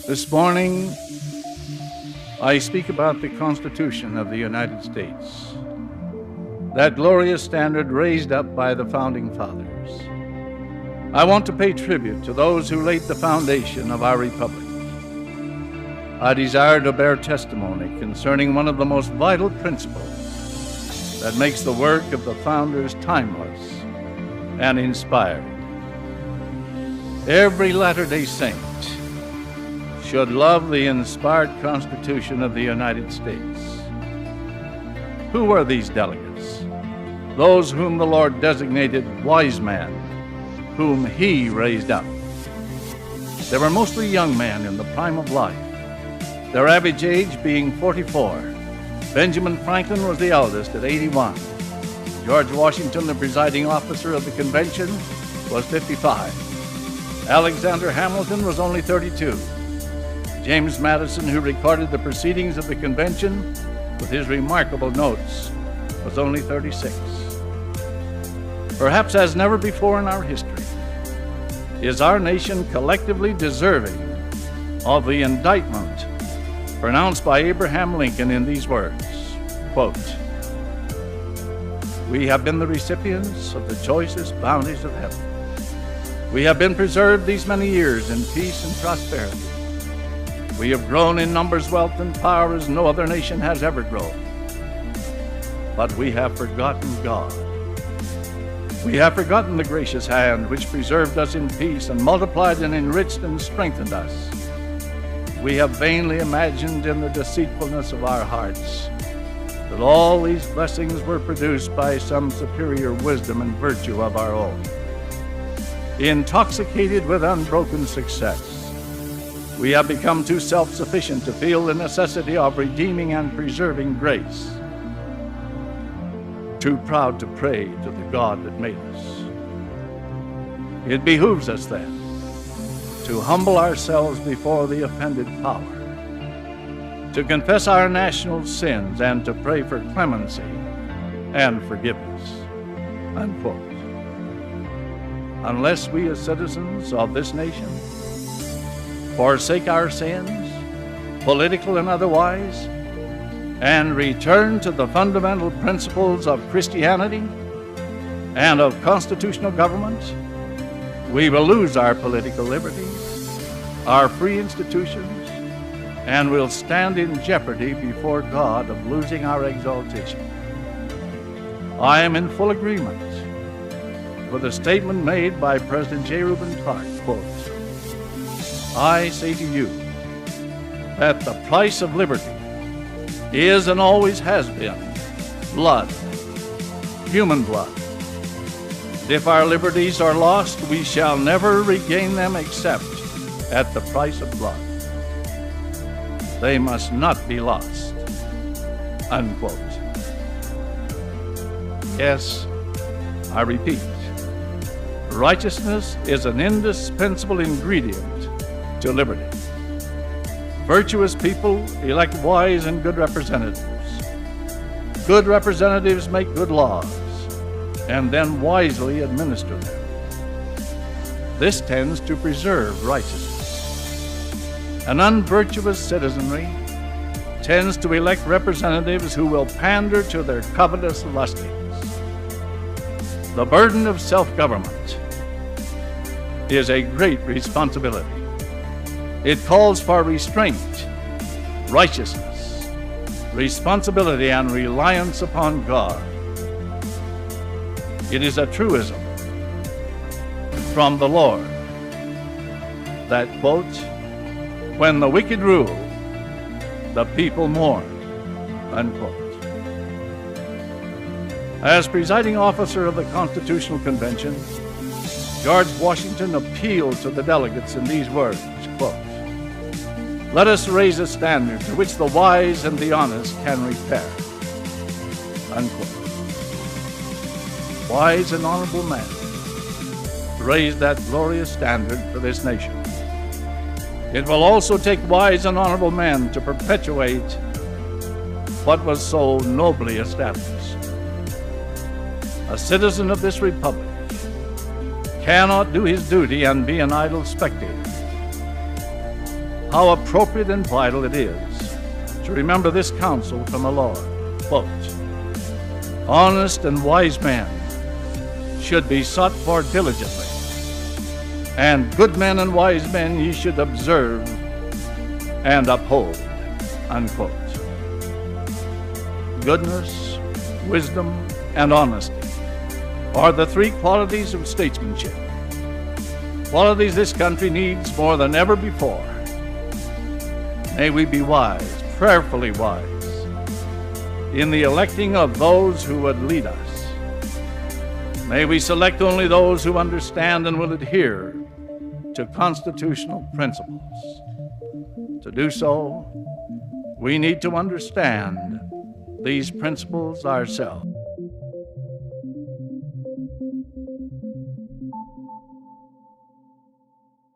This morning, I speak about the Constitution of the United States, that glorious standard raised up by the Founding Fathers. I want to pay tribute to those who laid the foundation of our republic. I desire to bear testimony concerning one of the most vital principles that makes the work of the founders timeless and inspiring. Every Latter-day Saint should love the inspired Constitution of the United States. Who were these delegates? Those whom the Lord designated wise men, whom He raised up. They were mostly young men in the prime of life, their average age being 44. Benjamin Franklin was the eldest at 81. George Washington, the presiding officer of the convention, was 55. Alexander Hamilton was only 32. James Madison, who recorded the proceedings of the convention with his remarkable notes, was only 36. Perhaps as never before in our history, is our nation collectively deserving of the indictment pronounced by Abraham Lincoln in these words, quote, "We have been the recipients of the choicest bounties of heaven. We have been preserved these many years in peace and prosperity. We have grown in numbers, wealth, and power as no other nation has ever grown. But we have forgotten God. We have forgotten the gracious hand which preserved us in peace and multiplied and enriched and strengthened us. We have vainly imagined in the deceitfulness of our hearts that all these blessings were produced by some superior wisdom and virtue of our own. Intoxicated with unbroken success, we have become too self-sufficient to feel the necessity of redeeming and preserving grace, too proud to pray to the God that made us. It behooves us then to humble ourselves before the offended power, to confess our national sins, and to pray for clemency and forgiveness." Unquote. Unless we as citizens of this nation forsake our sins, political and otherwise, and return to the fundamental principles of Christianity and of constitutional government, we will lose our political liberties, our free institutions, and will stand in jeopardy before God of losing our exaltation. I am in full agreement with a statement made by President J. Reuben Clark, quote, "I say to you that the price of liberty is and always has been blood, human blood. And if our liberties are lost, we shall never regain them except at the price of blood. They must not be lost." Unquote. Yes, I repeat, righteousness is an indispensable ingredient to liberty. Virtuous people elect wise and good representatives. Good representatives make good laws and then wisely administer them. This tends to preserve righteousness. An unvirtuous citizenry tends to elect representatives who will pander to their covetous lustings. The burden of self-government is a great responsibility. It calls for restraint, righteousness, responsibility, and reliance upon God. It is a truism from the Lord that, quote, "When the wicked rule, the people mourn," unquote. As presiding officer of the Constitutional Convention, George Washington appealed to the delegates in these words, quote, "Let us raise a standard to which the wise and the honest can repair," unquote. Wise and honorable men raised that glorious standard for this nation. It will also take wise and honorable men to perpetuate what was so nobly established. A citizen of this republic cannot do his duty and be an idle spectator. how appropriate and vital it is to remember this counsel from the Lord. Quote, honest and wise men should be sought for diligently, and good men and wise men ye should observe and uphold. Unquote. Goodness, wisdom, and honesty are the three qualities of statesmanship, qualities this country needs more than ever before. May we be wise, prayerfully wise, in the electing of those who would lead us. May we select only those who understand and will adhere to constitutional principles. To do so, we need to understand these principles ourselves.